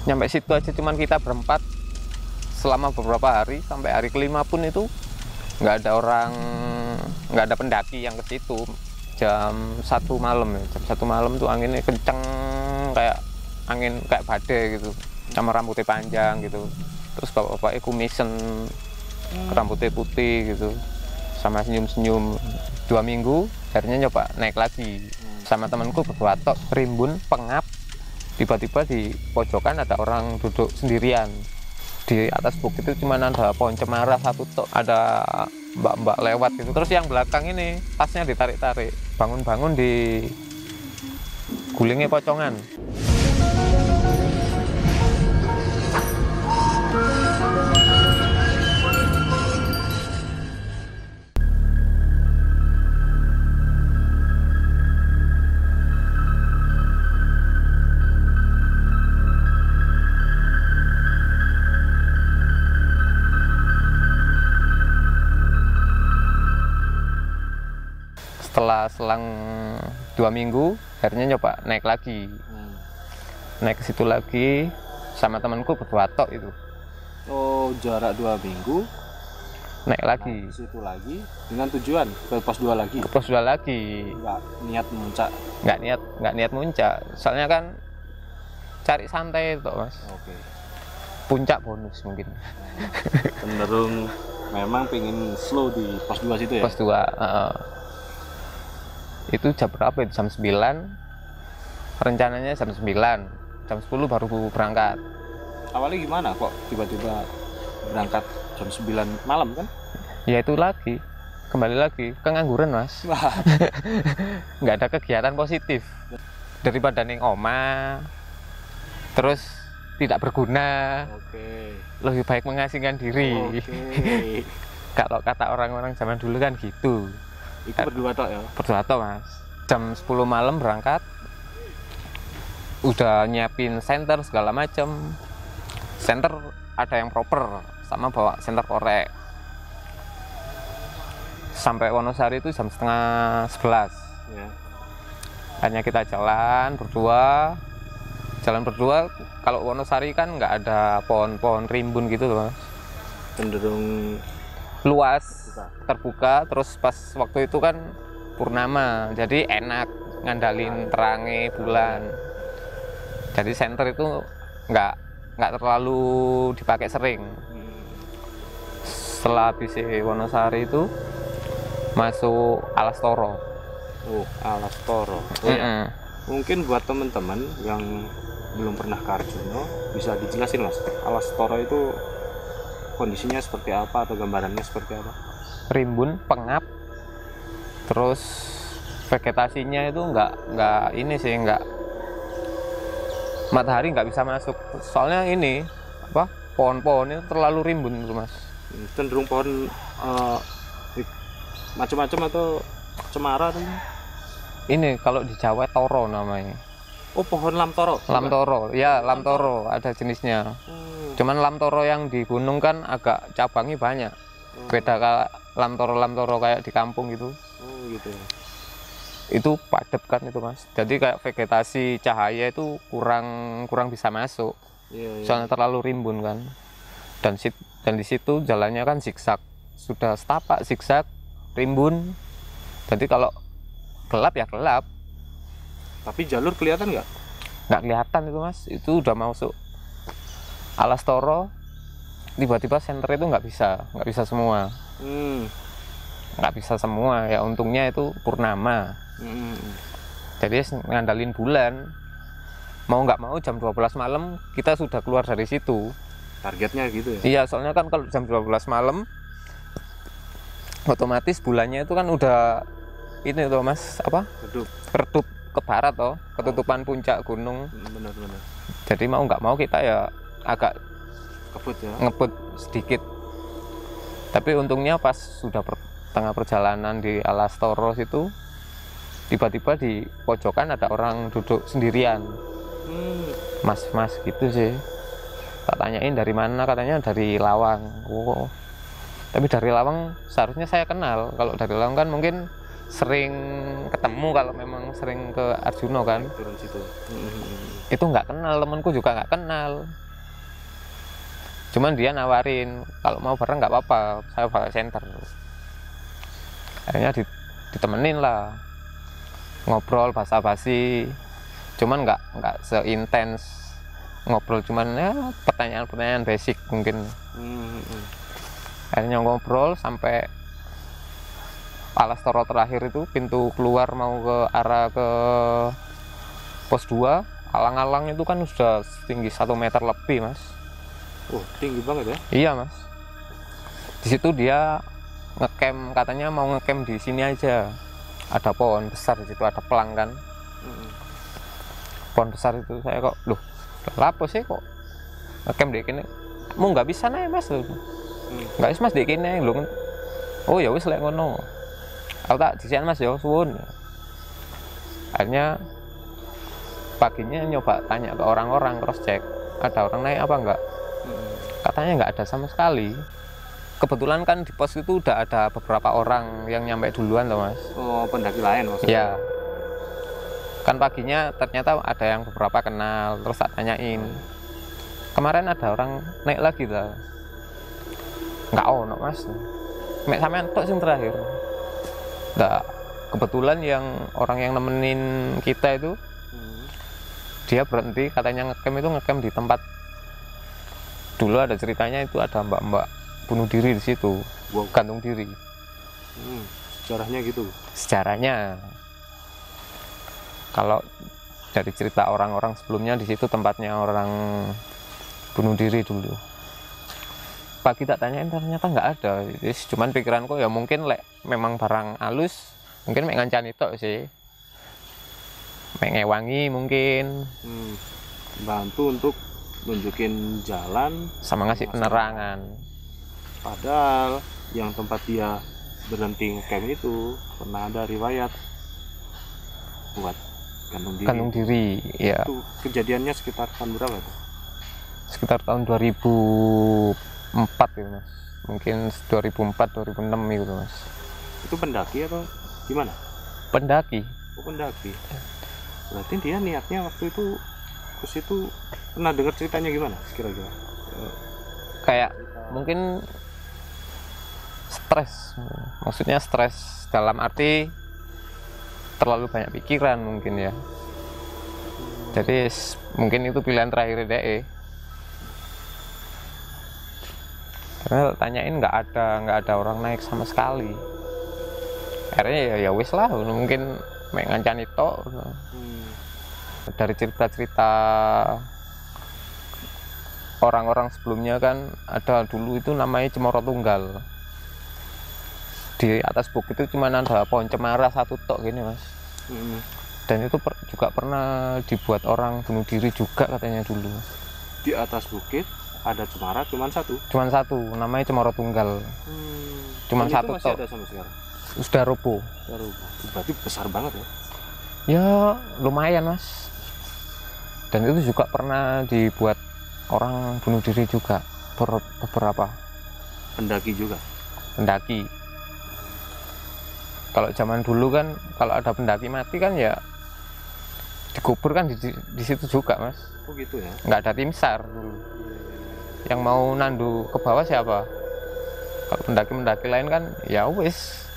Nyampe situ aja cuman kita berempat selama beberapa hari, sampai hari kelima pun itu nggak ada orang, nggak ada pendaki yang ke situ. Jam 1 malam ya, jam 1 malam tuh anginnya kenceng, kayak angin kayak badai gitu, sama rambutnya panjang gitu. Terus bapak-bapaknya kumisen, rambutnya putih gitu, sama senyum-senyum. 2 minggu akhirnya nyoba naik lagi sama temanku berdua tok, rimbun pengap. Tiba-tiba di pojokan ada orang duduk sendirian. Di atas bukit itu cuma ada pohon cemara satu tok, ada mbak-mbak lewat gitu. Terus yang belakang ini tasnya ditarik-tarik, bangun-bangun di gulingnya pocongan. Setelah selang 2 minggu akhirnya nyoba naik lagi. Naik ke situ lagi sama temanku berdua tok itu. Oh, jarak 2 minggu Naik lagi ke situ lagi dengan tujuan ke pos 2 lagi. ke pos 2 lagi. Nggak niat memuncak. Nggak niat muncak, soalnya kan cari santai itu mas. Oke. Puncak bonus mungkin. Cenderung memang pengen slow di pos 2 situ ya. Pos 2 itu jam berapa itu? Jam 9, rencananya jam 9, jam 10 baru berangkat. Awalnya gimana kok tiba-tiba berangkat jam 9 malam kan? Ya itu lagi, kembali lagi kengangguran mas. Wah, Nggak ada kegiatan positif, daripada ning oma terus tidak berguna, oke. lebih baik mengasingkan diri. Oke. Kalau kata orang-orang zaman dulu kan gitu. Itu berdua tok ya. Berdua tok mas. Jam 10 malam berangkat, udah nyiapin senter segala macam. Senter ada yang proper, sama bawa senter korek. Sampai Wonosari itu jam setengah 11. Ya. Hanya kita jalan berdua. Kalau Wonosari kan nggak ada pohon-pohon rimbun gitu loh mas. Cenderung Luas, terbuka. Terus pas waktu itu kan purnama, jadi enak ngandalin terangnya bulan. Jadi senter itu nggak terlalu dipakai sering. Setelah habis Wonosari itu masuk Alas Toro. oh, Alas Toro. Oh, ya. Mungkin buat teman-teman yang belum pernah ke Arjuna bisa dijelasin mas, Alas Toro itu kondisinya seperti apa atau gambarannya seperti apa? Rimbun, pengap, terus vegetasinya itu nggak ini sih, nggak, matahari nggak bisa masuk, soalnya ini apa, pohon-pohonnya terlalu rimbun itu mas. Cenderung pohon macam-macam atau cemara tuh? Ini kalau di Jawa toro namanya. Oh, pohon lam toro. Lam toro, ya lam toro ada jenisnya. Cuman lam toro yang di gunung kan agak cabangnya banyak. Beda kalau lam toro kayak di kampung gitu. Oh gitu. Itu padat kan itu mas. Jadi kayak vegetasi cahaya itu kurang bisa masuk. Iya. Soalnya terlalu rimbun kan. Dan di situ jalannya kan zigzag. Sudah setapak zigzag, rimbun. Jadi kalau gelap ya gelap. Tapi jalur kelihatan nggak? Nggak kelihatan itu mas. Itu udah masuk Alas Toro, tiba-tiba senter itu nggak bisa semua. Nggak bisa semua, ya untungnya itu purnama. Jadi ngandalin bulan, mau nggak mau jam 12 malam kita sudah keluar dari situ. Targetnya gitu ya? Iya, soalnya kan kalau jam 12 malam otomatis bulannya itu kan udah ini tuh mas, apa, redup ke barat toh, ketutupan puncak gunung. Benar-benar. Jadi mau nggak mau kita ya agak Kebut ya? ngebut sedikit. Tapi untungnya pas sudah tengah perjalanan di Alas Toro itu, tiba-tiba di pojokan ada orang duduk sendirian. Mas gitu sih. Tak tanyain dari mana, katanya dari Lawang. Oh. Tapi dari Lawang seharusnya saya kenal. Kalau dari Lawang kan mungkin sering ketemu ketemu kalau memang sering ke Arjuna kan. turun situ. Itu nggak kenal, temanku juga nggak kenal. Cuman dia nawarin kalau mau bareng nggak apa-apa, saya bawa senter. Akhirnya ditemenin lah, ngobrol basa-basi. Cuman nggak seintens ngobrol, cuman ya pertanyaan-pertanyaan basic mungkin. Akhirnya ngobrol sampai Alastoro terakhir itu, pintu keluar mau ke arah ke pos 2, alang-alang itu kan sudah setinggi 1 meter lebih, Mas. Oh, tinggi banget ya? Iya, Mas. Di situ dia ngecamp, katanya mau ngecamp di sini aja. Ada pohon besar di situ, ada pelang kan. Pohon besar itu saya kok, loh, lapo sih kok ngecamp di kene? Mau nggak bisa nih, Mas. Nggak bisa, Mas, di kene lho. Oh ya wis lek ngono. Aku tak disian, Mas, ya suwun. Akhirnya paginya nyoba tanya ke orang-orang, cross check ada orang naik apa enggak. Katanya nggak ada sama sekali. Kebetulan kan di pos itu udah ada beberapa orang yang nyampe duluan tuh, Mas. Oh, pendaki lain maksudnya? Iya. Kan paginya ternyata ada yang beberapa kenal, terus tak tanyain. Kemarin ada orang naik lagi lah. Nggak ono, Mas. Mek sampean tok sing terakhir. Nah, kebetulan yang orang yang nemenin kita itu dia berhenti, katanya ngecamp itu ngecamp di tempat dulu ada ceritanya itu ada mbak-mbak bunuh diri di situ. Wow. Gantung diri. Sejarahnya gitu? Sejarahnya, kalau dari cerita orang-orang sebelumnya, di situ tempatnya orang bunuh diri dulu. Pagi tak tanyain ternyata nggak ada. Jadi cuman pikiranku ya mungkin lek memang barang halus, mungkin mek ngancani tok sih, mek ngewangi mungkin. Bantu untuk nunjukin jalan sama ngasih penerangan. Padahal yang tempat dia berhenti ngecamp itu pernah ada riwayat buat gantung diri. Ya. Itu kejadiannya sekitar tahun berapa tuh? Sekitar tahun 2004 gitu, Mas. Mungkin 2004 2006 gitu, Mas. Itu pendaki atau gimana? Pendaki. Oh, pendaki. Berarti dia niatnya waktu itu ke situ, pernah dengar ceritanya gimana kira-kira? Kayak mungkin stres. Maksudnya stres dalam arti terlalu banyak pikiran mungkin ya. Jadi mungkin itu pilihan terakhir DE. Karena tanyain nggak ada orang naik sama sekali. Akhirnya ya wis lah, mungkin mek ngancani tok. Dari cerita-cerita orang-orang sebelumnya kan ada dulu itu namanya Cemoro Tunggal. Di atas bukit itu cuma ada pohon cemara satu tok gini, Mas. Dan itu juga pernah dibuat orang bunuh diri juga katanya dulu. Di atas bukit ada cemara cuman satu? Cuman satu, namanya Cemoro Tunggal. Cuman dan satu itu masih tok. ada sampai sekarang? Sudah roboh. Berarti besar banget ya? Ya lumayan, Mas. Dan itu juga pernah dibuat orang bunuh diri juga, beberapa pendaki juga. Pendaki. Kalau zaman dulu kan kalau ada pendaki mati kan ya dikubur kan di situ juga, Mas. Oh gitu ya? Nggak ada tim SAR dulu. Yang mau nandu ke bawah siapa? Kalau pendaki-pendaki lain kan ya wis,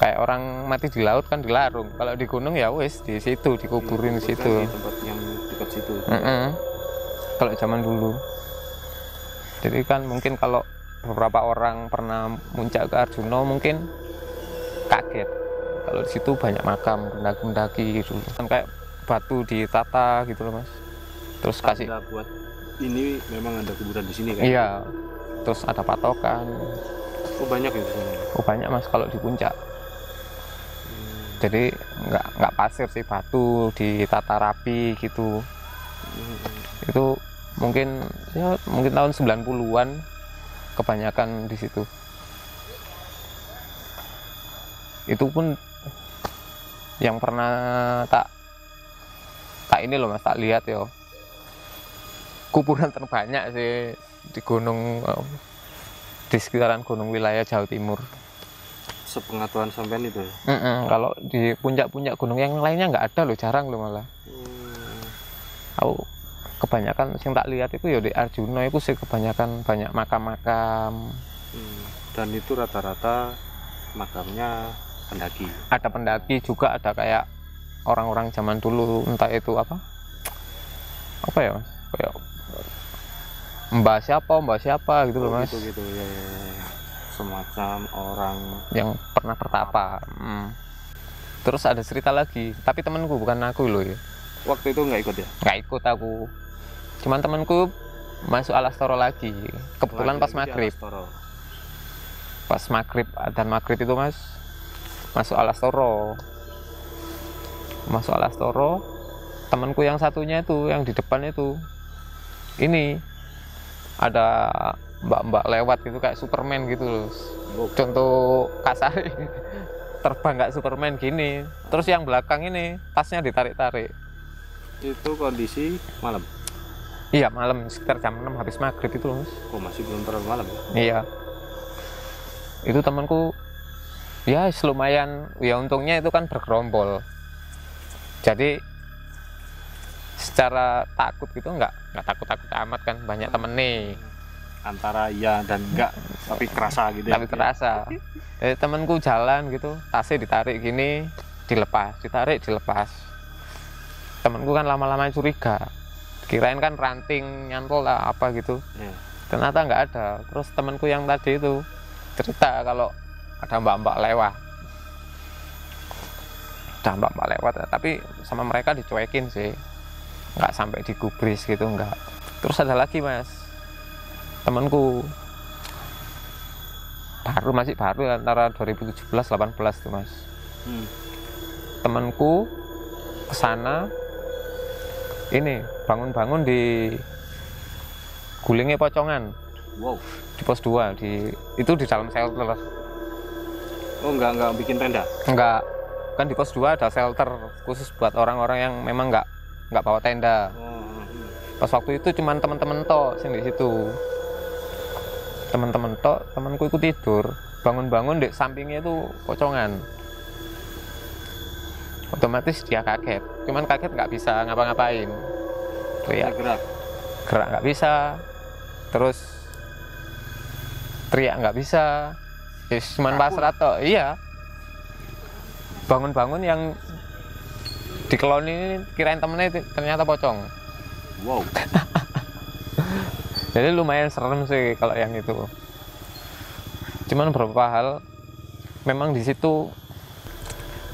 kayak orang mati di laut kan dilarung. Kalau di gunung ya wis di situ dikuburin di situ. Di tempat yang dekat situ. Kalau zaman dulu. Jadi kan mungkin kalau beberapa orang pernah muncak ke Arjuna mungkin kaget kalau di situ banyak makam pendaki-pendaki gitu. Kan kayak batu ditata gitu loh, Mas. Terus kasih buat ini memang ada kuburan di sini kan? Iya. Terus ada patokan. Oh banyak ya di sini? Oh banyak, Mas, kalau di puncak. Jadi nggak pasir sih, batu ditata rapi gitu. Itu mungkin tahun 90-an kebanyakan di situ. Itu pun yang pernah tak ini loh, Mas, tak lihat ya, kuburan terbanyak sih di gunung, di sekitaran gunung wilayah Jawa Timur. sepengetahuan sampean itu. Kalau di puncak-puncak gunung yang lainnya nggak ada loh, jarang loh malah. Aku kebanyakan yang tak lihat itu ya di Arjuna itu sih kebanyakan banyak makam-makam. Dan itu rata-rata makamnya pendaki. Ada pendaki juga, ada kayak orang-orang zaman dulu, entah itu apa ya mas, kayak mbak siapa gitu loh mas. Gitu ya. Semacam orang yang pernah bertapa. Terus ada cerita lagi, tapi temanku bukan aku loh ya. Waktu itu nggak ikut ya? Nggak ikut aku, cuman temanku masuk Alastoro lagi, kebetulan pas maghrib. Pas maghrib, dan maghrib itu mas masuk Alastoro. Temanku yang satunya itu, yang di depan itu, ini ada mbak-mbak lewat gitu kayak Superman gitu loh. Contoh kasar, terbang kayak Superman gini. Terus yang belakang ini tasnya ditarik-tarik. Itu kondisi malam? Iya malam, sekitar jam 6 habis maghrib itu loh mas. Oh masih belum terlalu malam ya? Iya. Itu temanku ya lumayan, ya untungnya itu kan bergerombol. Jadi secara takut gitu nggak takut amat kan, banyak temen nih. Antara iya dan enggak, tapi kerasa gitu ya? Tapi kerasa. Jadi temenku jalan gitu, tasnya ditarik gini, dilepas. Temenku kan lama-lama curiga, kirain kan ranting nyantol lah apa gitu. Ternyata nggak ada. Terus temenku yang tadi itu cerita kalau ada mbak-mbak lewat. Tapi sama mereka dicuekin sih, nggak sampai digubris gitu, nggak. Terus ada lagi mas, temanku masih baru antara 2017-18 tuh mas. Temanku kesana ini bangun di gulingnya Pocongan. Wow. Di pos 2 itu di dalam shelter. Oh nggak bikin tenda? Enggak, kan di pos 2 ada shelter khusus buat orang-orang yang memang nggak bawa tenda. Pas waktu itu cuman teman-teman tok sing di situ. Teman-teman tok, temanku ikut tidur, bangun di sampingnya itu Pocongan. Otomatis dia kaget, cuman kaget nggak bisa ngapa-ngapain. Gerak nggak bisa, terus teriak nggak bisa, cuman pasrah tok. Iya, bangun yang dikelon ini kirain temennya ternyata pocong. Wow. Jadi lumayan serem sih kalau yang itu. Cuman beberapa hal memang di situ,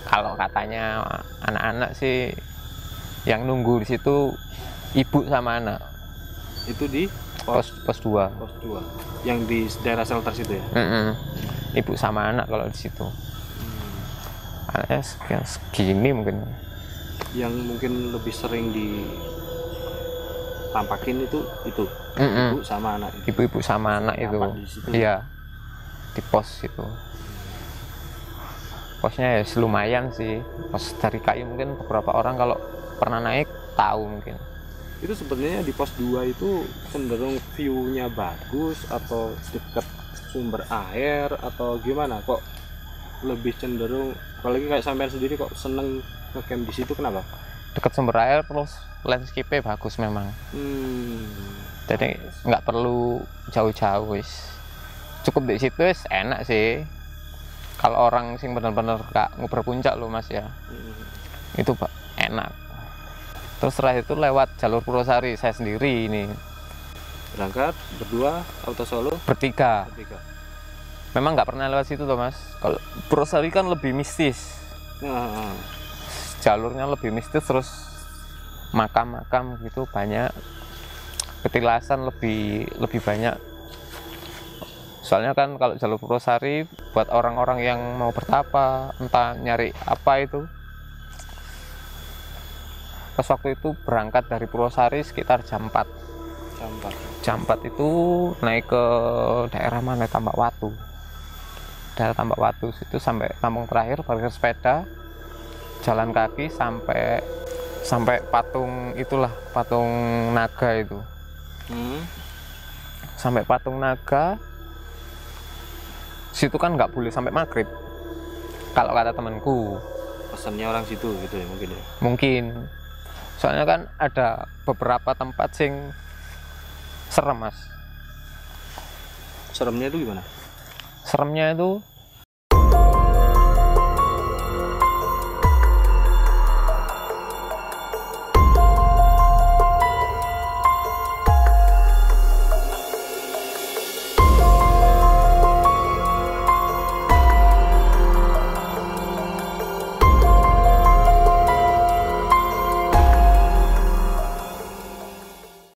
kalau katanya anak-anak sih yang nunggu di situ ibu sama anak. Itu di pos 2. Pos 2. Yang di daerah shelter situ ya? Ibu sama anak kalau di situ. Anaknya segini mungkin. Yang mungkin lebih sering ditampakin itu ibu sama anak. Ibu sama anak itu. Iya. Di pos itu. Posnya ya lumayan sih. Pos dari kayu mungkin beberapa orang kalau pernah naik tahu mungkin. Itu sebenarnya di pos 2 itu cenderung view-nya bagus atau dekat sumber air atau gimana? Kok lebih cenderung, apalagi kayak sampean sendiri kok seneng ngecamp di situ, kenapa? Dekat sumber air, terus landscape-nya bagus memang. Jadi nggak perlu jauh-jauh wis. Cukup di situ wis enak sih. Kalau orang sing bener-bener gak berpuncak loh mas ya, itu enak. Terus terakhir itu lewat jalur Purwosari, saya sendiri ini. Berangkat berdua atau solo? Bertiga. Memang nggak pernah lewat situ tuh mas. Kalau Purwosari kan lebih mistis. Jalurnya lebih mistis, terus makam-makam gitu banyak. Petilasan lebih banyak. Soalnya kan kalau jalur Purwosari buat orang-orang yang mau bertapa, entah nyari apa itu. Pas waktu itu berangkat dari Purwosari sekitar jam 4. Jam 4 itu naik ke daerah mana? Tambak Watu. Daerah Tambak Watu itu sampai kampung terakhir, parkir sepeda, jalan kaki sampai patung itulah, patung naga itu. Sampai patung naga. Situ kan nggak boleh sampai maghrib. kalau kata temanku. Pesannya orang situ gitu ya mungkin ya. Mungkin soalnya kan ada beberapa tempat sing serem mas. Seremnya itu gimana? Seremnya itu